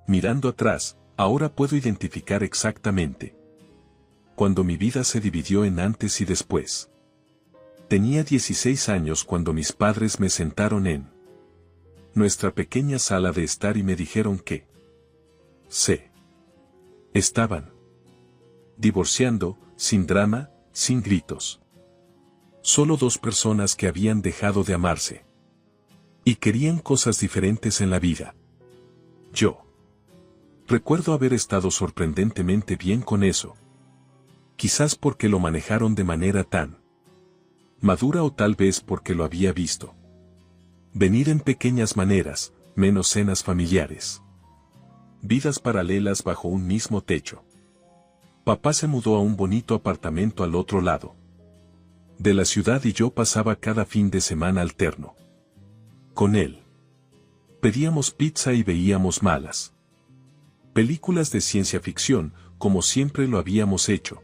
Mirando atrás, ahora puedo identificar exactamente cuando mi vida se dividió en antes y después. Tenía 16 años cuando mis padres me sentaron en nuestra pequeña sala de estar y me dijeron que se estaban divorciando, sin drama, sin gritos. Solo dos personas que habían dejado de amarse y querían cosas diferentes en la vida. Yo recuerdo haber estado sorprendentemente bien con eso. Quizás porque lo manejaron de manera tan madura o tal vez porque lo había visto venir en pequeñas maneras, menos cenas familiares. Vidas paralelas bajo un mismo techo. Papá se mudó a un bonito apartamento al otro lado de la ciudad y yo pasaba cada fin de semana alterno con él. Pedíamos pizza y veíamos malas películas de ciencia ficción, como siempre lo habíamos hecho.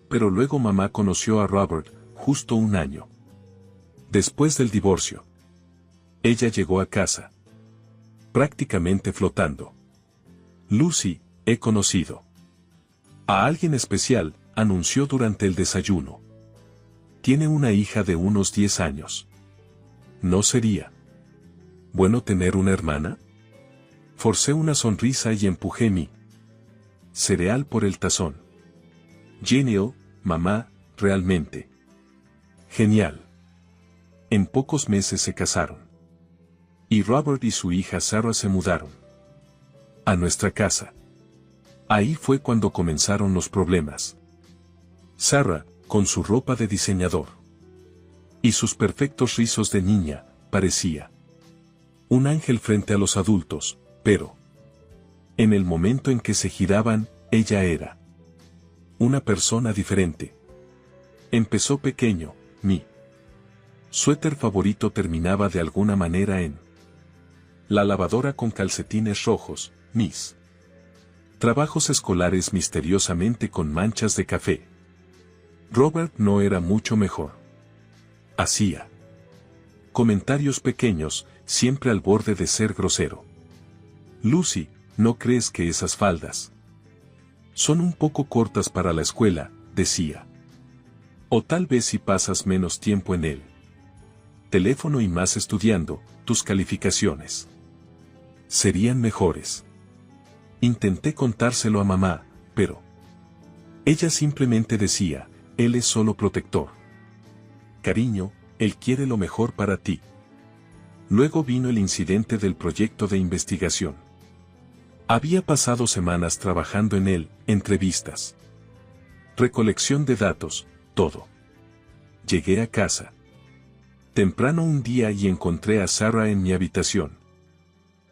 Pero luego mamá conoció a Robert, justo un año después del divorcio. Ella llegó a casa prácticamente flotando. Lucy, he conocido a alguien especial, anunció durante el desayuno. Tiene una hija de unos 10 años. ¿No sería bueno tener una hermana? Forcé una sonrisa y empujé mi cereal por el tazón. Genial, mamá, realmente. Genial. En pocos meses se casaron. Y Robert y su hija Sarah se mudaron a nuestra casa. Ahí fue cuando comenzaron los problemas. Sarah, con su ropa de diseñador y sus perfectos rizos de niña, parecía un ángel frente a los adultos, pero en el momento en que se giraban, ella era una persona diferente. Empezó pequeño, mi suéter favorito terminaba de alguna manera en la lavadora con calcetines rojos, mis trabajos escolares misteriosamente con manchas de café. Robert no era mucho mejor. Hacía comentarios pequeños, siempre al borde de ser grosero. Lucy, ¿no crees que esas faldas son un poco cortas para la escuela?, decía. O tal vez si pasas menos tiempo en el teléfono y más estudiando, tus calificaciones serían mejores. Intenté contárselo a mamá, pero ella simplemente decía, él es solo protector. Cariño, él quiere lo mejor para ti. Luego vino el incidente del proyecto de investigación. Había pasado semanas trabajando en él, entrevistas, recolección de datos, todo. Llegué a casa temprano un día y encontré a Sarah en mi habitación.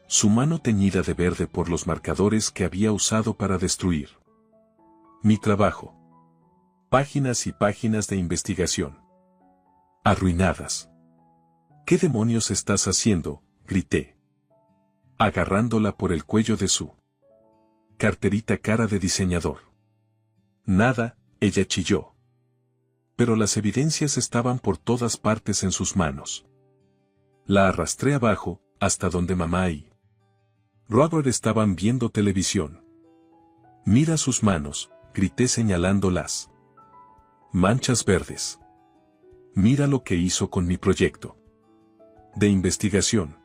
Su mano teñida de verde por los marcadores que había usado para destruir mi trabajo. Páginas y páginas de investigación arruinadas. ¿Qué demonios estás haciendo?, grité, agarrándola por el cuello de su carterita cara de diseñador. Nada, ella chilló. Pero las evidencias estaban por todas partes en sus manos. La arrastré abajo, hasta donde mamá y Robert estaban viendo televisión. Mira sus manos, grité señalando las manchas verdes. Mira lo que hizo con mi proyecto de investigación.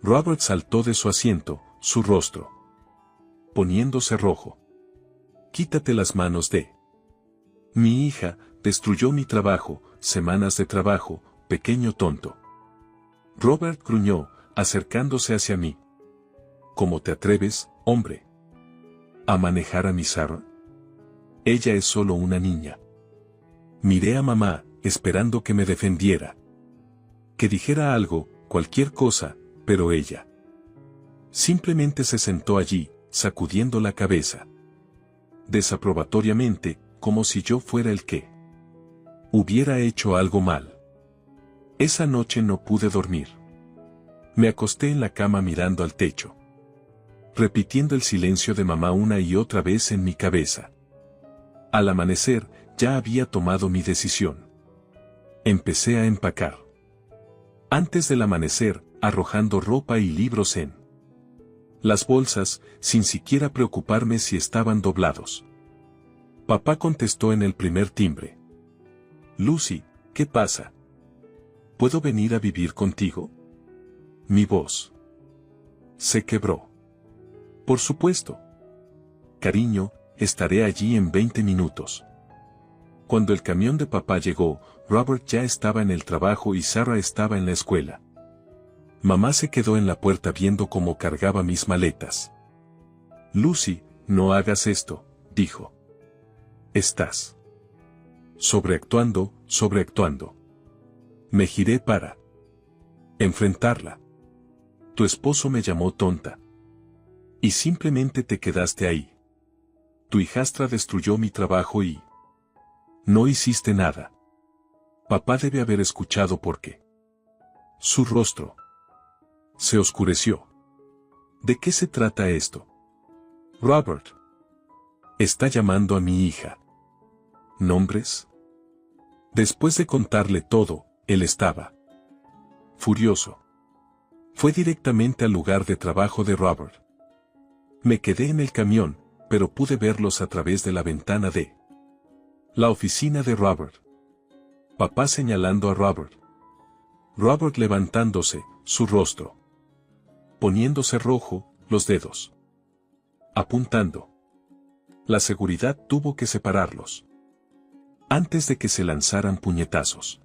Robert saltó de su asiento, su rostro poniéndose rojo. Quítate las manos de mi hija, destruyó mi trabajo, semanas de trabajo, pequeño tonto. Robert gruñó, acercándose hacia mí. ¿Cómo te atreves, hombre, a manejar a mi Sarah? Ella es solo una niña. Miré a mamá, esperando que me defendiera, que dijera algo, cualquier cosa, pero ella simplemente se sentó allí, sacudiendo la cabeza desaprobatoriamente, como si yo fuera el que hubiera hecho algo mal. Esa noche no pude dormir. Me acosté en la cama mirando al techo, repitiendo el silencio de mamá una y otra vez en mi cabeza. Al amanecer, ya había tomado mi decisión. Empecé a empacar. Antes del amanecer, arrojando ropa y libros en las bolsas, sin siquiera preocuparme si estaban doblados. Papá contestó en el primer timbre. Lucy, ¿qué pasa? ¿Puedo venir a vivir contigo? Mi voz se quebró. Por supuesto. Cariño, estaré allí en 20 minutos. Cuando el camión de papá llegó, Robert ya estaba en el trabajo y Sarah estaba en la escuela. Mamá se quedó en la puerta viendo cómo cargaba mis maletas. Lucy, no hagas esto, dijo. Estás sobreactuando. Me giré para enfrentarla. Tu esposo me llamó tonta. Y simplemente te quedaste ahí. Tu hijastra destruyó mi trabajo y no hiciste nada. Papá debe haber escuchado por qué. Su rostro se oscureció. ¿De qué se trata esto? Robert está llamando a mi hija. ¿Nombres? Después de contarle todo, él estaba furioso. Fue directamente al lugar de trabajo de Robert. Me quedé en el camión, pero pude verlos a través de la ventana de la oficina de Robert. Papá señalando a Robert. Robert levantándose, su rostro poniéndose rojo, los dedos apuntando. La seguridad tuvo que separarlos antes de que se lanzaran puñetazos.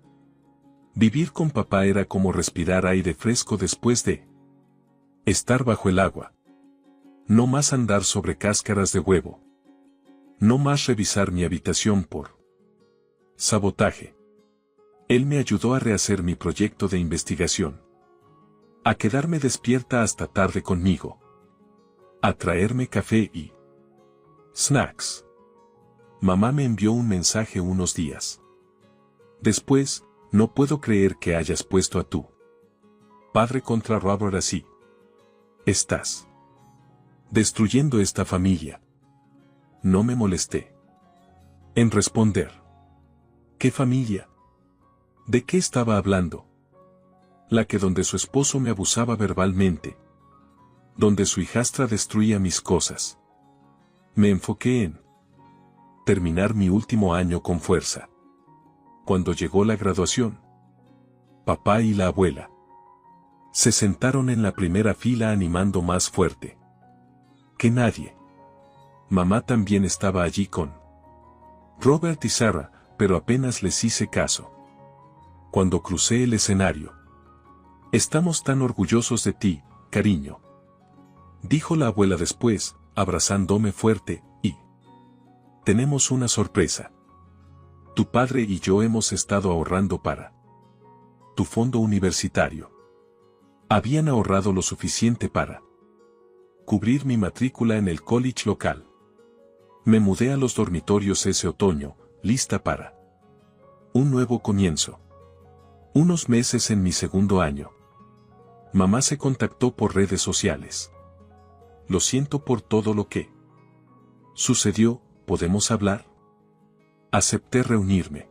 Vivir con papá era como respirar aire fresco después de estar bajo el agua. No más andar sobre cáscaras de huevo. No más revisar mi habitación por sabotaje. Él me ayudó a rehacer mi proyecto de investigación. A quedarme despierta hasta tarde conmigo. A traerme café y snacks. Mamá me envió un mensaje unos días después. No puedo creer que hayas puesto a tu padre contra Robert así. Estás destruyendo esta familia. No me molesté en responder. ¿Qué familia? ¿De qué estaba hablando? La que donde su esposo me abusaba verbalmente. Donde su hijastra destruía mis cosas. Me enfoqué en terminar mi último año con fuerza. Cuando llegó la graduación, papá y la abuela se sentaron en la primera fila animando más fuerte que nadie. Mamá también estaba allí con Robert y Sarah, pero apenas les hice caso. Cuando crucé el escenario. Estamos tan orgullosos de ti, cariño. Dijo la abuela después, abrazándome fuerte, y tenemos una sorpresa. Tu padre y yo hemos estado ahorrando para tu fondo universitario. Habían ahorrado lo suficiente para cubrir mi matrícula en el college local. Me mudé a los dormitorios ese otoño, lista para un nuevo comienzo. Unos meses en mi segundo año. Mamá se contactó por redes sociales. Lo siento por todo lo que sucedió, ¿podemos hablar? Acepté reunirme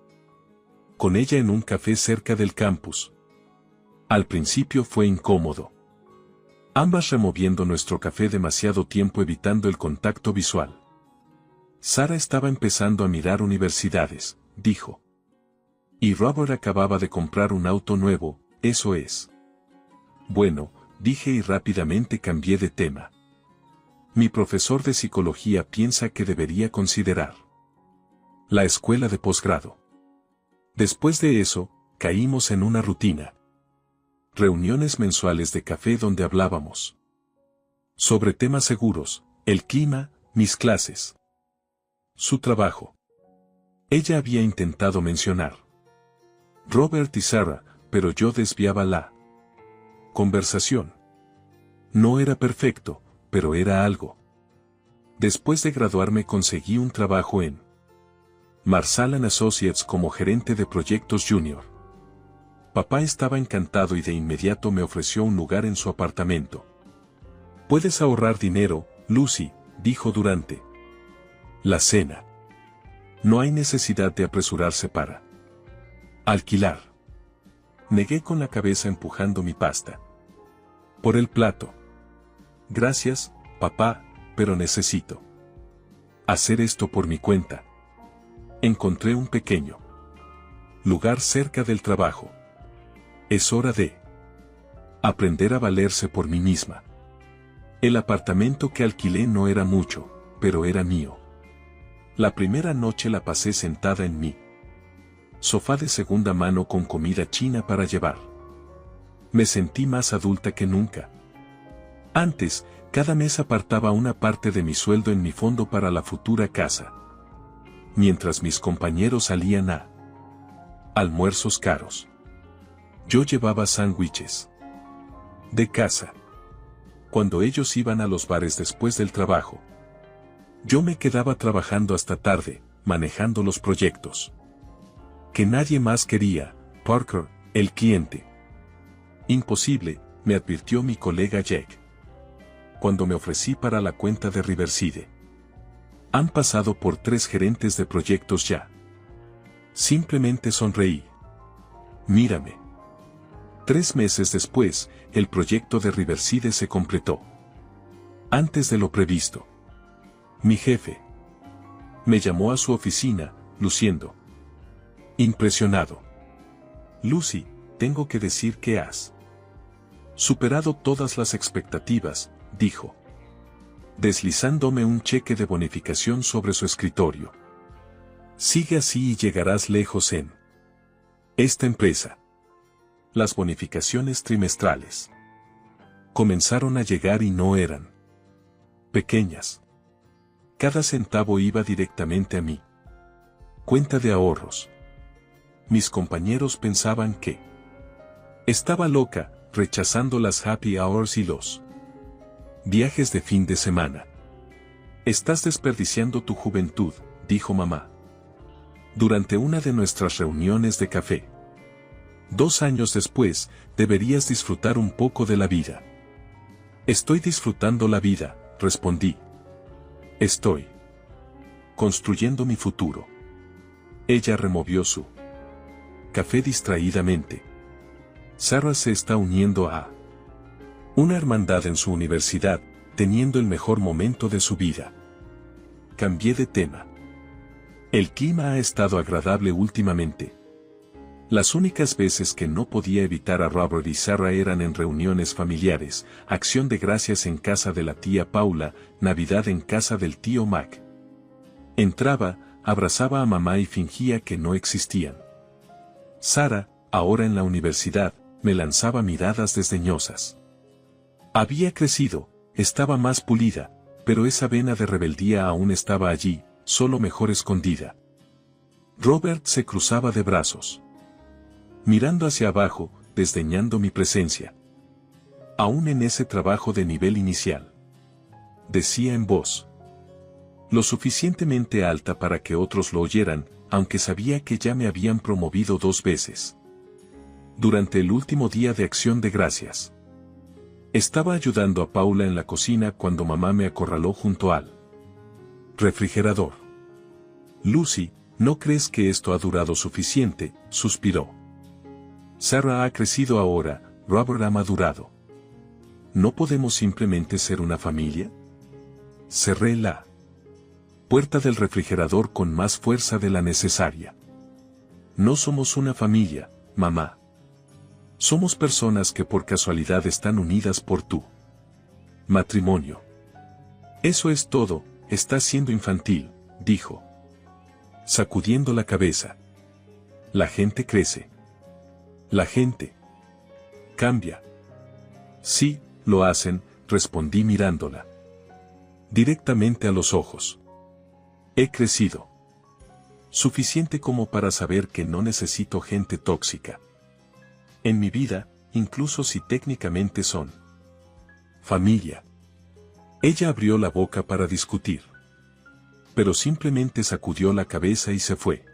con ella en un café cerca del campus. Al principio fue incómodo. Ambas removiendo nuestro café demasiado tiempo evitando el contacto visual. Sarah estaba empezando a mirar universidades, dijo. Y Robert acababa de comprar un auto nuevo, eso es. Bueno, dije y rápidamente cambié de tema. Mi profesor de psicología piensa que debería considerar la escuela de posgrado. Después de eso, caímos en una rutina. Reuniones mensuales de café donde hablábamos sobre temas seguros, el clima, mis clases, su trabajo. Ella había intentado mencionar Robert y Sarah, pero yo desviaba la conversación. No era perfecto, pero era algo. Después de graduarme conseguí un trabajo en Marshall & Associates como gerente de proyectos junior. Papá estaba encantado y de inmediato me ofreció un lugar en su apartamento. Puedes ahorrar dinero, Lucy, dijo durante la cena. No hay necesidad de apresurarse para alquilar. Negué con la cabeza empujando mi pasta por el plato. Gracias, papá, pero necesito hacer esto por mi cuenta. Encontré un pequeño lugar cerca del trabajo. Es hora de aprender a valerse por mí misma. El apartamento que alquilé no era mucho, pero era mío. La primera noche la pasé sentada en mi sofá de segunda mano con comida china para llevar. Me sentí más adulta que nunca. Antes, cada mes apartaba una parte de mi sueldo en mi fondo para la futura casa. Mientras mis compañeros salían a almuerzos caros, yo llevaba sándwiches de casa. Cuando ellos iban a los bares después del trabajo, yo me quedaba trabajando hasta tarde, manejando los proyectos que nadie más quería. Parker, el cliente. Imposible, me advirtió mi colega Jack cuando me ofrecí para la cuenta de Riverside. Han pasado por 3 gerentes de proyectos ya. Simplemente sonreí. Mírame. 3 meses después, el proyecto de Riverside se completó. Antes de lo previsto. Mi jefe me llamó a su oficina, luciendo impresionado. Lucy, tengo que decir que has superado todas las expectativas, dijo, deslizándome un cheque de bonificación sobre su escritorio. Sigue así y llegarás lejos en esta empresa. Las bonificaciones trimestrales comenzaron a llegar y no eran pequeñas. Cada centavo iba directamente a mi cuenta de ahorros. Mis compañeros pensaban que estaba loca, rechazando las happy hours y los viajes de fin de semana. Estás desperdiciando tu juventud, dijo mamá durante una de nuestras reuniones de café. 2 años después, deberías disfrutar un poco de la vida. Estoy disfrutando la vida, respondí. Estoy construyendo mi futuro. Ella removió su café distraídamente. Sarah se está uniendo a una hermandad en su universidad, teniendo el mejor momento de su vida. Cambié de tema. El clima ha estado agradable últimamente. Las únicas veces que no podía evitar a Robert y Sarah eran en reuniones familiares, acción de gracias en casa de la tía Paula, Navidad en casa del tío Mac. Entraba, abrazaba a mamá y fingía que no existían. Sarah, ahora en la universidad, me lanzaba miradas desdeñosas. Había crecido, estaba más pulida, pero esa vena de rebeldía aún estaba allí, solo mejor escondida. Robert se cruzaba de brazos, mirando hacia abajo, desdeñando mi presencia. Aún en ese trabajo de nivel inicial, decía en voz lo suficientemente alta para que otros lo oyeran, aunque sabía que ya me habían promovido 2 veces. Durante el último día de Acción de Gracias, estaba ayudando a Paula en la cocina cuando mamá me acorraló junto al refrigerador. Lucy, ¿no crees que esto ha durado suficiente?, suspiró. Sarah ha crecido ahora, Robert ha madurado. ¿No podemos simplemente ser una familia? Cerré la puerta del refrigerador con más fuerza de la necesaria. No somos una familia, mamá. Somos personas que por casualidad están unidas por tu matrimonio. Eso es todo, estás siendo infantil, dijo, sacudiendo la cabeza. La gente crece. La gente cambia. Sí, lo hacen, respondí mirándola directamente a los ojos. He crecido suficiente como para saber que no necesito gente tóxica en mi vida, incluso si técnicamente son familia. Ella abrió la boca para discutir, pero simplemente sacudió la cabeza y se fue.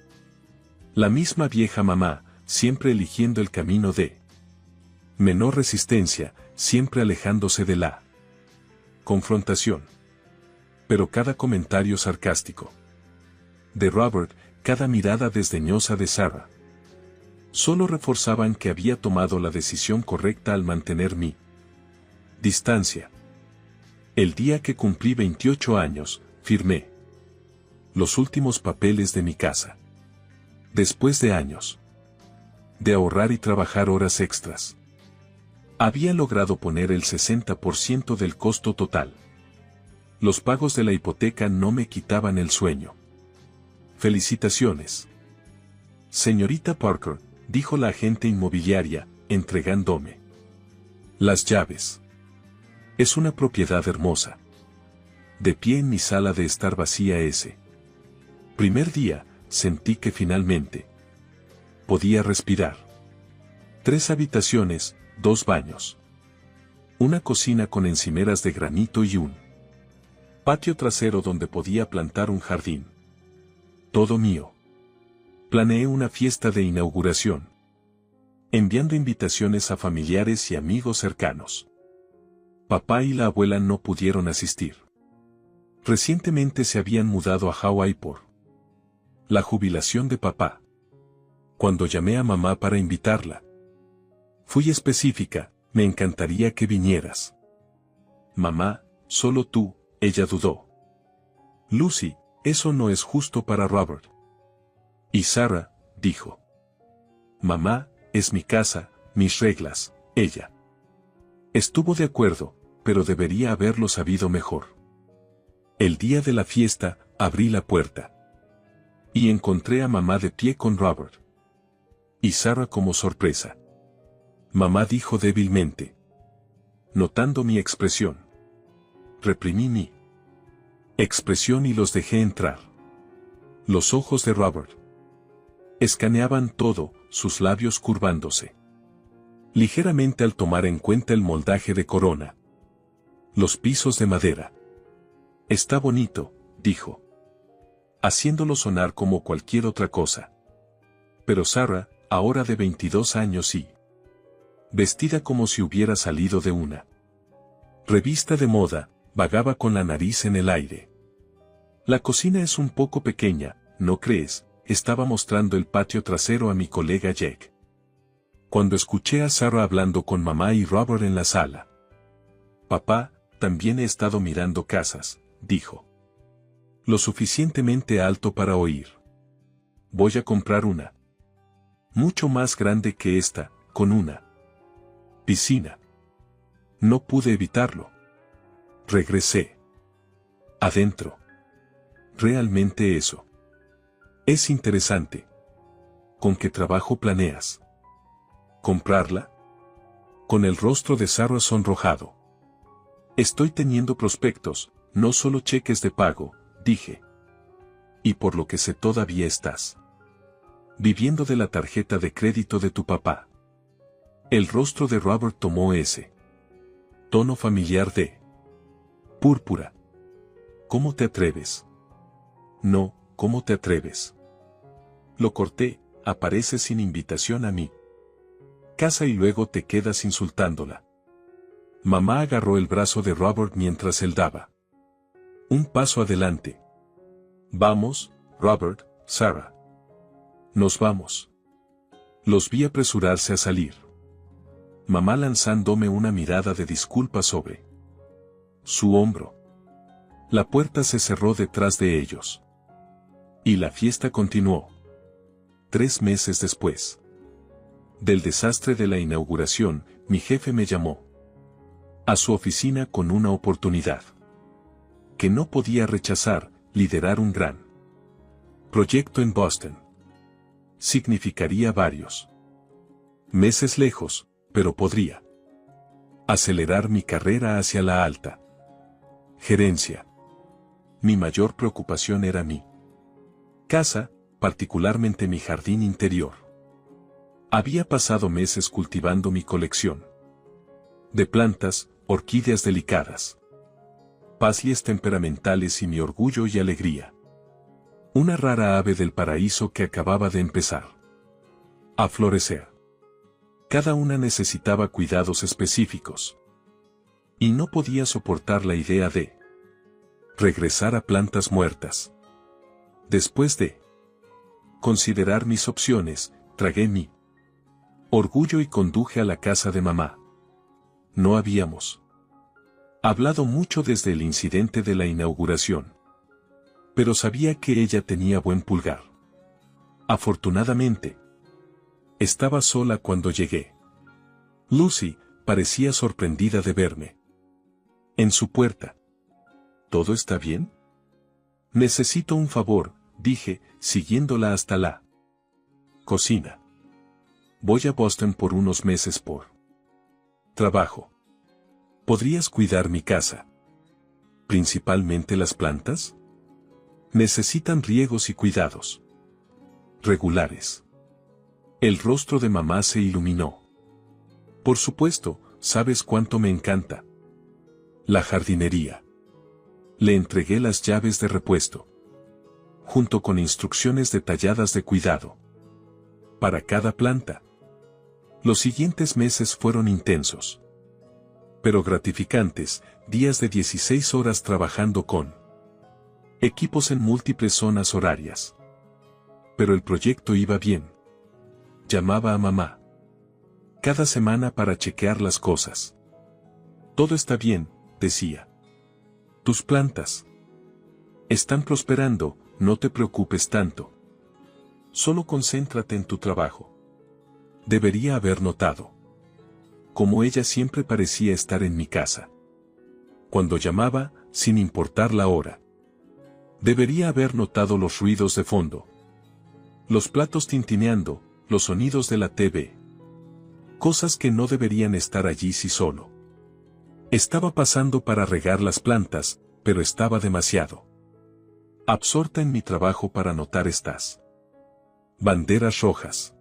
La misma vieja mamá, siempre eligiendo el camino de menor resistencia, siempre alejándose de la confrontación. Pero cada comentario sarcástico de Robert, cada mirada desdeñosa de Sarah, solo reforzaban que había tomado la decisión correcta al mantener mi distancia. El día que cumplí 28 años, firmé los últimos papeles de mi casa. Después de años de ahorrar y trabajar horas extras, había logrado poner el 60% del costo total. Los pagos de la hipoteca no me quitaban el sueño. Felicitaciones, señorita Parker, dijo la agente inmobiliaria, entregándome las llaves. Es una propiedad hermosa. De pie en mi sala de estar vacía ese primer día, sentí que finalmente podía respirar. 3 habitaciones, 2 baños. Una cocina con encimeras de granito y un patio trasero donde podía plantar un jardín. Todo mío. Planeé una fiesta de inauguración, enviando invitaciones a familiares y amigos cercanos. Papá y la abuela no pudieron asistir. Recientemente se habían mudado a Hawái por la jubilación de papá. Cuando llamé a mamá para invitarla, fui específica, me encantaría que vinieras. Mamá, solo tú, ella dudó. Lucy, eso no es justo para Robert. Y Sarah, dijo. Mamá, es mi casa, mis reglas, ella. Estuvo de acuerdo, pero debería haberlo sabido mejor. El día de la fiesta, abrí la puerta y encontré a mamá de pie con Robert y Sarah como sorpresa. Mamá dijo débilmente, notando mi expresión. Reprimí mi expresión y los dejé entrar. Los ojos de Robert escaneaban todo, sus labios curvándose ligeramente al tomar en cuenta el moldaje de corona. Los pisos de madera. Está bonito, dijo, haciéndolo sonar como cualquier otra cosa. Pero Sarah, ahora de 22 años y vestida como si hubiera salido de una revista de moda, vagaba con la nariz en el aire. La cocina es un poco pequeña, ¿no crees? Estaba mostrando el patio trasero a mi colega Jack, cuando escuché a Sarah hablando con mamá y Robert en la sala. Papá, también he estado mirando casas, dijo. Lo suficientemente alto para oír. Voy a comprar una mucho más grande que esta, con una piscina. No pude evitarlo. Regresé. Adentro. Realmente eso es interesante. ¿Con qué trabajo planeas comprarla? Con el rostro de Sarah sonrojado. Estoy teniendo prospectos, no solo cheques de pago, dije. Y por lo que sé todavía estás viviendo de la tarjeta de crédito de tu papá. El rostro de Robert tomó ese tono familiar de púrpura. ¿Cómo te atreves? No, ¿cómo te atreves? Lo corté, apareces sin invitación a mi casa y luego te quedas insultándola. Mamá agarró el brazo de Robert mientras él daba un paso adelante. Vamos, Robert, Sarah. Nos vamos. Los vi apresurarse a salir. Mamá lanzándome una mirada de disculpa sobre su hombro. La puerta se cerró detrás de ellos. Y la fiesta continuó. 3 meses después del desastre de la inauguración, mi jefe me llamó a su oficina con una oportunidad que no podía rechazar: liderar un gran proyecto en Boston. Significaría varios meses lejos, pero podría acelerar mi carrera hacia la alta gerencia. Mi mayor preocupación era mi casa, particularmente mi jardín interior. Había pasado meses cultivando mi colección de plantas, orquídeas delicadas, paslies temperamentales y mi orgullo y alegría. Una rara ave del paraíso que acababa de empezar a florecer. Cada una necesitaba cuidados específicos. Y no podía soportar la idea de regresar a plantas muertas. Después de considerar mis opciones, tragué mi orgullo y conduje a la casa de mamá. No habíamos Hablado mucho desde el incidente de la inauguración. Pero sabía que ella tenía buen pulgar. Afortunadamente, estaba sola cuando llegué. Lucy parecía sorprendida de verme. En su puerta. ¿Todo está bien? Necesito un favor, dije, siguiéndola hasta la cocina. Voy a Boston por unos meses por trabajo. ¿Podrías cuidar mi casa? ¿Principalmente las plantas? Necesitan riegos y cuidados regulares. El rostro de mamá se iluminó. Por supuesto, sabes cuánto me encanta la jardinería. Le entregué las llaves de repuesto, junto con instrucciones detalladas de cuidado para cada planta. Los siguientes meses fueron intensos, pero gratificantes, días de 16 horas trabajando con equipos en múltiples zonas horarias. Pero el proyecto iba bien. Llamaba a mamá cada semana para chequear las cosas. Todo está bien, decía. Tus plantas están prosperando, no te preocupes tanto. Solo concéntrate en tu trabajo. Debería haber notado cómo ella siempre parecía estar en mi casa cuando llamaba, sin importar la hora. Debería haber notado los ruidos de fondo, los platos tintineando, los sonidos de la TV. Cosas que no deberían estar allí si solo estaba pasando para regar las plantas, pero estaba demasiado absorta en mi trabajo para notar estas banderas rojas.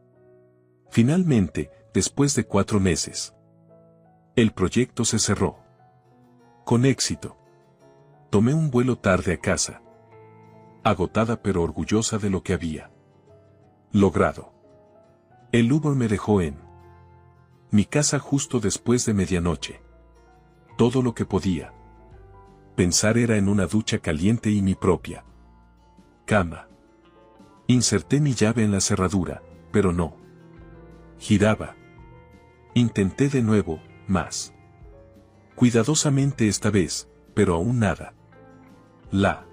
Finalmente, después de 4 meses, el proyecto se cerró con éxito. Tomé un vuelo tarde a casa, agotada pero orgullosa de lo que había logrado. El Uber me dejó en mi casa justo después de medianoche. Todo lo que podía pensar era en una ducha caliente y mi propia cama. Inserté mi llave en la cerradura, pero no giraba. Intenté de nuevo, más cuidadosamente esta vez, pero aún nada. La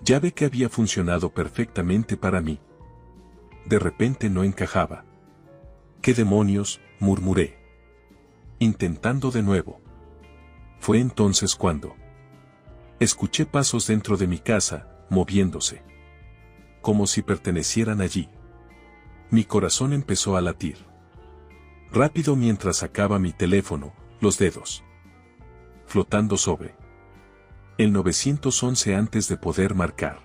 llave que había funcionado perfectamente para mí, de repente no encajaba. ¿Qué demonios?, murmuré, intentando de nuevo. Fue entonces cuando escuché pasos dentro de mi casa, moviéndose, como si pertenecieran allí. Mi corazón empezó a latir rápido mientras sacaba mi teléfono, los dedos flotando sobre el 911 antes de poder marcar.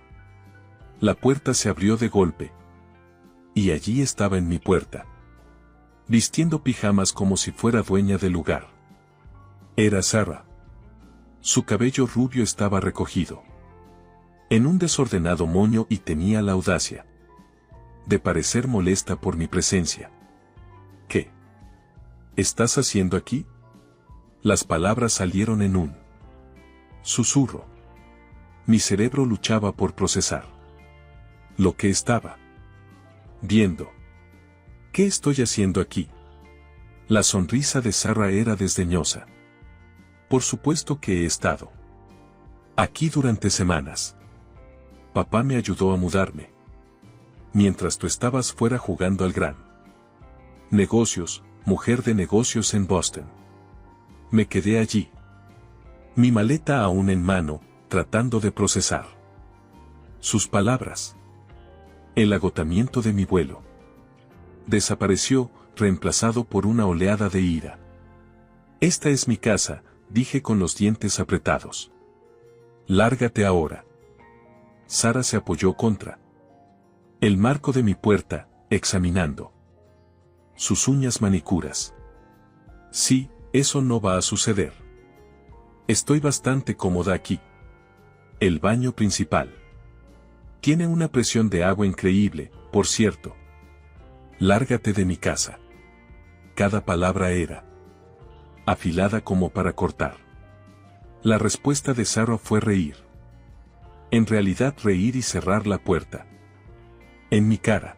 La puerta se abrió de golpe, y allí estaba en mi puerta, vistiendo pijamas como si fuera dueña del lugar. Era Sarah. Su cabello rubio estaba recogido en un desordenado moño y tenía la audacia de parecer molesta por mi presencia. ¿Qué estás haciendo aquí? Las palabras salieron en un susurro. Mi cerebro luchaba por procesar lo que estaba viendo. ¿Qué estoy haciendo aquí? La sonrisa de Sarah era desdeñosa. Por supuesto que he estado aquí durante semanas. Papá me ayudó a mudarme mientras tú estabas fuera jugando al gran negocios, mujer de negocios en Boston. Me quedé allí, mi maleta aún en mano, tratando de procesar sus palabras. El agotamiento de mi vuelo desapareció, reemplazado por una oleada de ira. Esta es mi casa, dije con los dientes apretados. Lárgate ahora. Sarah se apoyó contra el marco de mi puerta, examinando sus uñas manicuras. Sí, eso no va a suceder. Estoy bastante cómoda aquí. El baño principal tiene una presión de agua increíble, por cierto. Lárgate de mi casa. Cada palabra era afilada como para cortar. La respuesta de Sarah fue reír. En realidad reír y cerrar la puerta. En mi cara.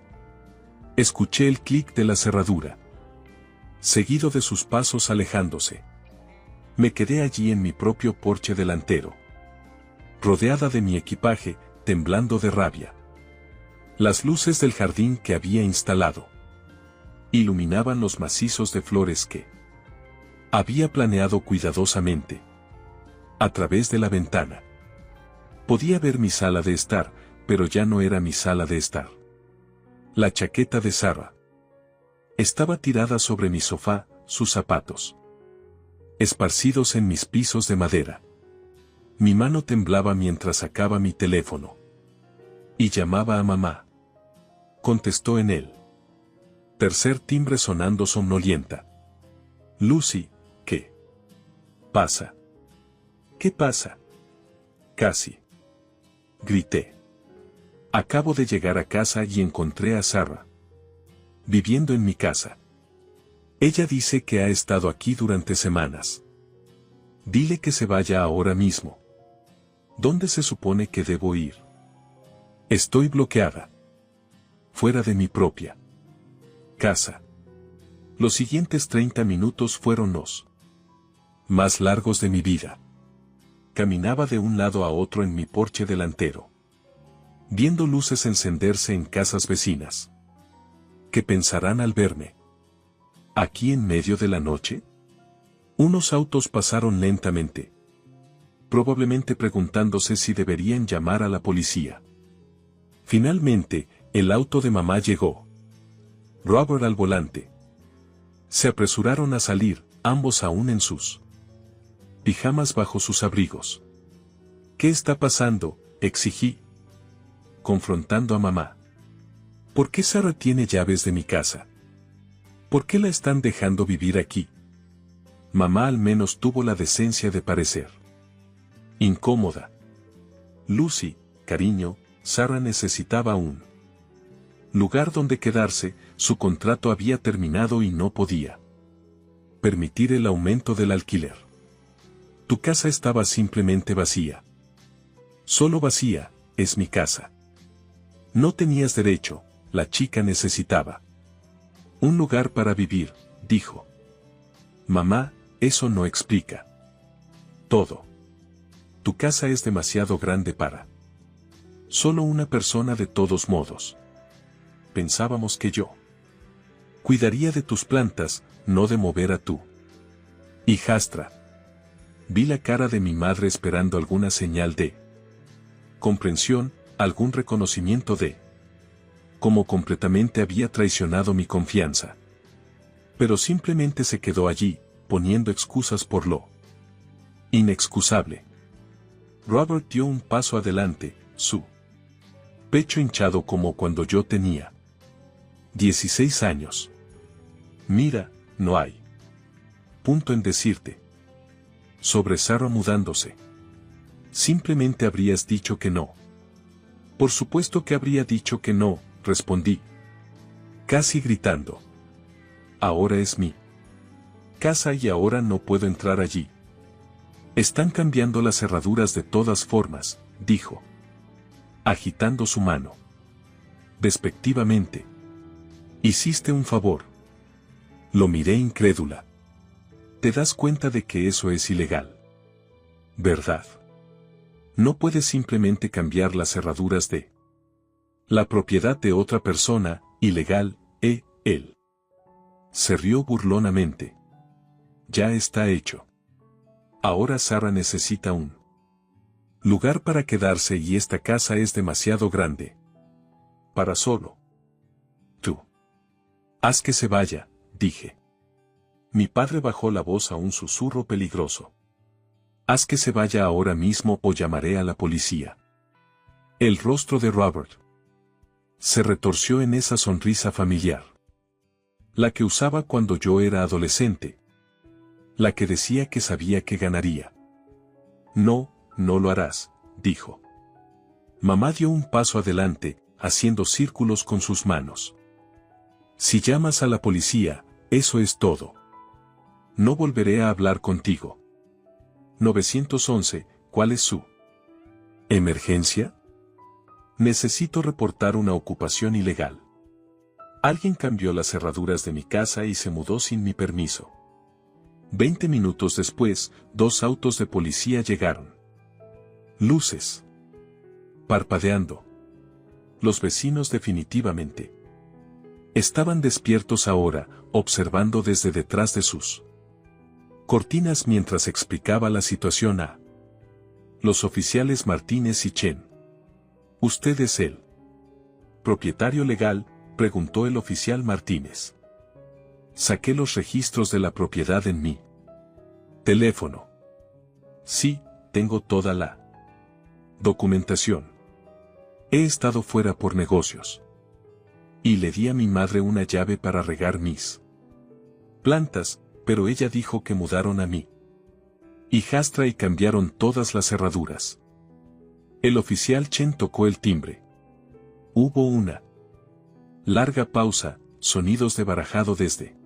Escuché el clic de la cerradura, seguido de sus pasos alejándose. Me quedé allí en mi propio porche delantero, rodeada de mi equipaje, temblando de rabia. Las luces del jardín que había instalado iluminaban los macizos de flores que había planeado cuidadosamente. A través de la ventana podía ver mi sala de estar, pero ya no era mi sala de estar. La chaqueta de Sarah estaba tirada sobre mi sofá, sus zapatos esparcidos en mis pisos de madera. Mi mano temblaba mientras sacaba mi teléfono y llamaba a mamá. Contestó en él. Tercer timbre sonando somnolienta. Lucy, ¿qué pasa? ¿Qué pasa? Casi grité. Acabo de llegar a casa y encontré a Sarah viviendo en mi casa. Ella dice que ha estado aquí durante semanas. Dile que se vaya ahora mismo. ¿Dónde se supone que debo ir? Estoy bloqueada. Fuera de mi propia casa. Los siguientes 30 minutos fueron los más largos de mi vida. Caminaba de un lado a otro en mi porche delantero, viendo luces encenderse en casas vecinas. ¿Qué pensarán al verme aquí en medio de la noche? Unos autos pasaron lentamente, probablemente preguntándose si deberían llamar a la policía. Finalmente, el auto de mamá llegó. Robert al volante. Se apresuraron a salir, ambos aún en sus pijamas bajo sus abrigos. ¿Qué está pasando?, exigí, confrontando a mamá. ¿Por qué Sarah tiene llaves de mi casa? ¿Por qué la están dejando vivir aquí? Mamá al menos tuvo la decencia de parecer incómoda. Lucy, cariño, Sarah necesitaba un lugar donde quedarse, su contrato había terminado y no podía permitir el aumento del alquiler. Tu casa estaba simplemente vacía. Solo vacía, es mi casa. No tenías derecho, la chica necesitaba un lugar para vivir, dijo. Mamá, eso no explica todo. Tu casa es demasiado grande para solo una persona de todos modos. Pensábamos que yo cuidaría de tus plantas, no de mover a tu hijastra. Vi la cara de mi madre esperando alguna señal de comprensión, algún reconocimiento de cómo completamente había traicionado mi confianza. Pero simplemente se quedó allí, poniendo excusas por lo inexcusable. Robert dio un paso adelante, su pecho hinchado como cuando yo tenía 16 años. Mira, no hay punto en decirte sobre Sarah mudándose. Simplemente habrías dicho que no. Por supuesto que habría dicho que no, respondí, casi gritando. Ahora es mi casa y ahora no puedo entrar allí. Están cambiando las cerraduras de todas formas, dijo, agitando su mano. Despectivamente. Hiciste un favor. Lo miré incrédula. Te das cuenta de que eso es ilegal, ¿verdad? No puedes simplemente cambiar las cerraduras de la propiedad de otra persona, ilegal, él. Se rió burlonamente. Ya está hecho. Ahora Sarah necesita un lugar para quedarse y esta casa es demasiado grande para solo tú. Haz que se vaya, dije. Mi padre bajó la voz a un susurro peligroso. Haz que se vaya ahora mismo o llamaré a la policía. El rostro de Robert se retorció en esa sonrisa familiar. La que usaba cuando yo era adolescente. La que decía que sabía que ganaría. No, no lo harás, dijo. Mamá dio un paso adelante, haciendo círculos con sus manos. Si llamas a la policía, eso es todo. No volveré a hablar contigo. 911, ¿cuál es su emergencia? Necesito reportar una ocupación ilegal. Alguien cambió las cerraduras de mi casa y se mudó sin mi permiso. 20 minutos después, 2 autos de policía llegaron. Luces. Parpadeando. Los vecinos definitivamente estaban despiertos ahora, observando desde detrás de sus cortinas mientras explicaba la situación a los oficiales Martínez y Chen. ¿Usted es el propietario legal?, preguntó el oficial Martínez. Saqué los registros de la propiedad en mi teléfono. Sí, tengo toda la documentación. He estado fuera por negocios. Y le di a mi madre una llave para regar mis plantas, pero ella dijo que mudaron a mi hijastra y cambiaron todas las cerraduras. El oficial Chen tocó el timbre. Hubo una larga pausa, sonidos de barajado desde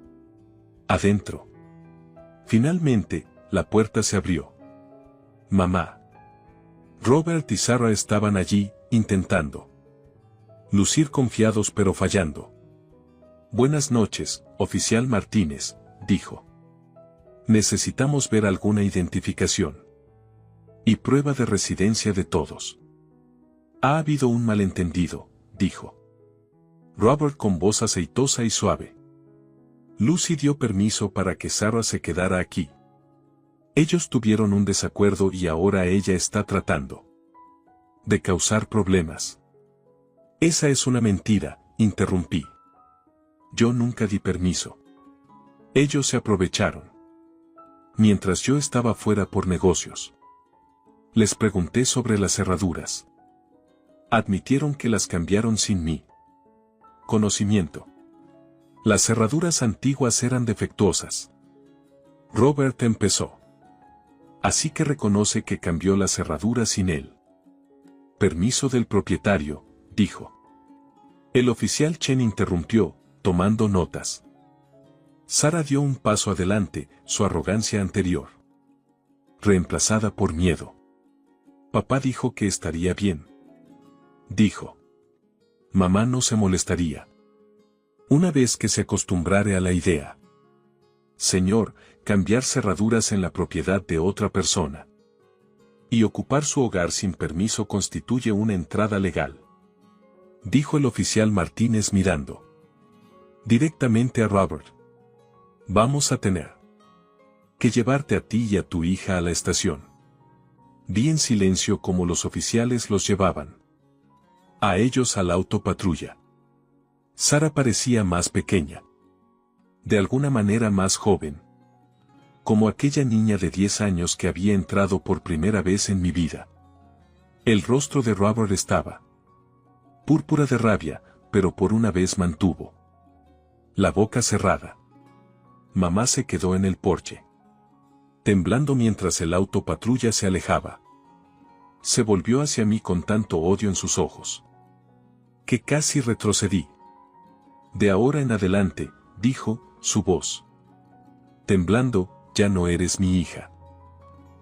adentro. Finalmente, la puerta se abrió. Mamá. Robert y Sarah estaban allí, intentando lucir confiados pero fallando. Buenas noches, oficial Martínez, dijo. Necesitamos ver alguna identificación y prueba de residencia de todos. Ha habido un malentendido, dijo Robert con voz aceitosa y suave. Lucy dio permiso para que Sarah se quedara aquí. Ellos tuvieron un desacuerdo y ahora ella está tratando de causar problemas. Esa es una mentira, interrumpí. Yo nunca di permiso. Ellos se aprovecharon. Mientras yo estaba fuera por negocios. Les pregunté sobre las cerraduras. Admitieron que las cambiaron sin mi conocimiento. Las cerraduras antiguas eran defectuosas. Robert empezó. Así que reconoce que cambió la cerradura sin él. Permiso del propietario, dijo. El oficial Chen interrumpió, tomando notas. Sarah dio un paso adelante, su arrogancia anterior reemplazada por miedo. Papá dijo que estaría bien. Dijo. Mamá no se molestaría. Una vez que se acostumbrare a la idea. Señor, cambiar cerraduras en la propiedad de otra persona y ocupar su hogar sin permiso constituye una entrada legal, dijo el oficial Martínez mirando directamente a Robert. Vamos a tener que llevarte a ti y a tu hija a la estación. Vi en silencio cómo los oficiales los llevaban a ellos a la autopatrulla. Sarah parecía más pequeña. De alguna manera más joven. Como aquella niña de 10 años que había entrado por primera vez en mi vida. El rostro de Robert estaba púrpura de rabia, pero por una vez mantuvo la boca cerrada. Mamá se quedó en el porche, temblando mientras el autopatrulla se alejaba. Se volvió hacia mí con tanto odio en sus ojos que casi retrocedí. De ahora en adelante, dijo, su voz temblando, ya no eres mi hija.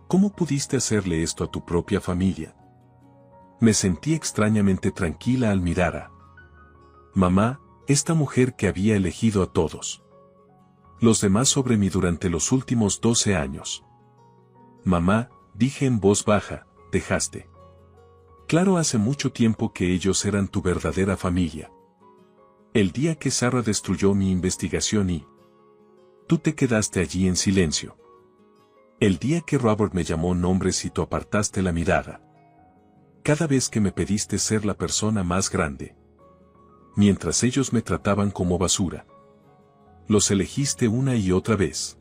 ¿Cómo pudiste hacerle esto a tu propia familia? Me sentí extrañamente tranquila al mirar a mamá, esta mujer que había elegido a todos los demás sobre mí durante los últimos 12 años. Mamá, dije en voz baja, dejaste claro hace mucho tiempo que ellos eran tu verdadera familia. El día que Sarah destruyó mi investigación y tú te quedaste allí en silencio. El día que Robert me llamó nombres y tú apartaste la mirada. Cada vez que me pediste ser la persona más grande. Mientras ellos me trataban como basura. Los elegiste una y otra vez.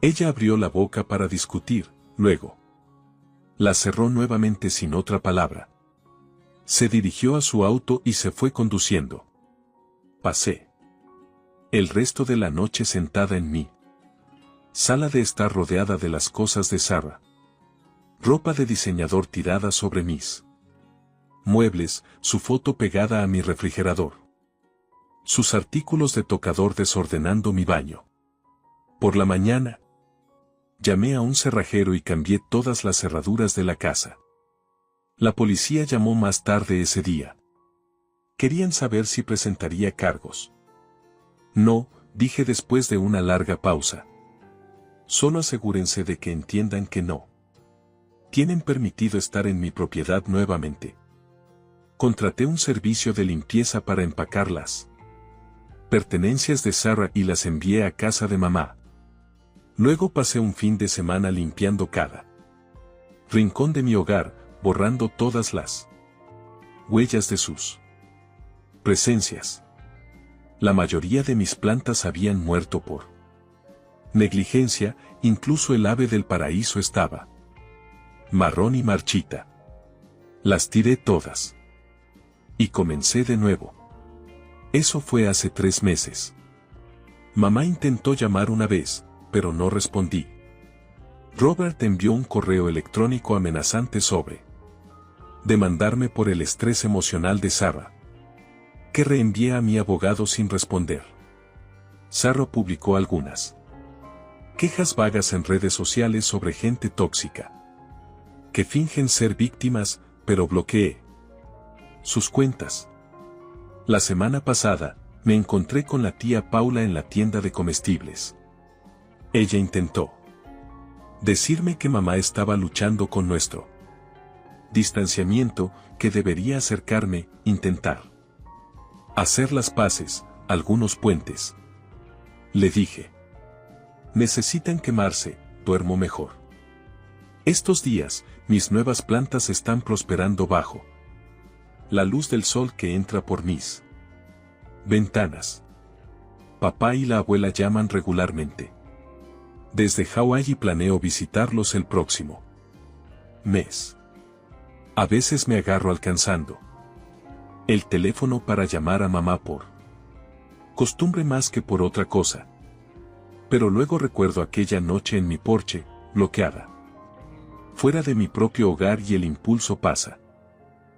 Ella abrió la boca para discutir, luego la cerró nuevamente sin otra palabra. Se dirigió a su auto y se fue conduciendo. Pasé el resto de la noche sentada en mi sala de estar rodeada de las cosas de Sarah. Ropa de diseñador tirada sobre mis muebles, su foto pegada a mi refrigerador. Sus artículos de tocador desordenando mi baño. Por la mañana, llamé a un cerrajero y cambié todas las cerraduras de la casa. La policía llamó más tarde ese día. Querían saber si presentaría cargos. No, dije después de una larga pausa. Solo asegúrense de que entiendan que no tienen permitido estar en mi propiedad nuevamente. Contraté un servicio de limpieza para empacar las pertenencias de Sarah y las envié a casa de mamá. Luego pasé un fin de semana limpiando cada rincón de mi hogar, borrando todas las huellas de sus presencias. La mayoría de mis plantas habían muerto por negligencia, incluso el ave del paraíso estaba marrón y marchita. Las tiré todas. Y comencé de nuevo. Eso fue hace 3 meses. Mamá intentó llamar una vez, pero no respondí. Robert envió un correo electrónico amenazante sobre demandarme por el estrés emocional de Sarah, que reenvié a mi abogado sin responder. Sarah publicó algunas quejas vagas en redes sociales sobre gente tóxica que fingen ser víctimas, pero bloqueé sus cuentas. La semana pasada, me encontré con la tía Paula en la tienda de comestibles. Ella intentó decirme que mamá estaba luchando con nuestro distanciamiento, que debería acercarme, intentar hacer las paces, algunos puentes. Le dije: necesitan quemarse, duermo mejor. Estos días, mis nuevas plantas están prosperando bajo la luz del sol que entra por mis ventanas. Papá y la abuela llaman regularmente desde Hawái y planeo visitarlos el próximo mes. A veces me agarro alcanzando el teléfono para llamar a mamá por costumbre más que por otra cosa. Pero luego recuerdo aquella noche en mi porche, bloqueada fuera de mi propio hogar, y el impulso pasa.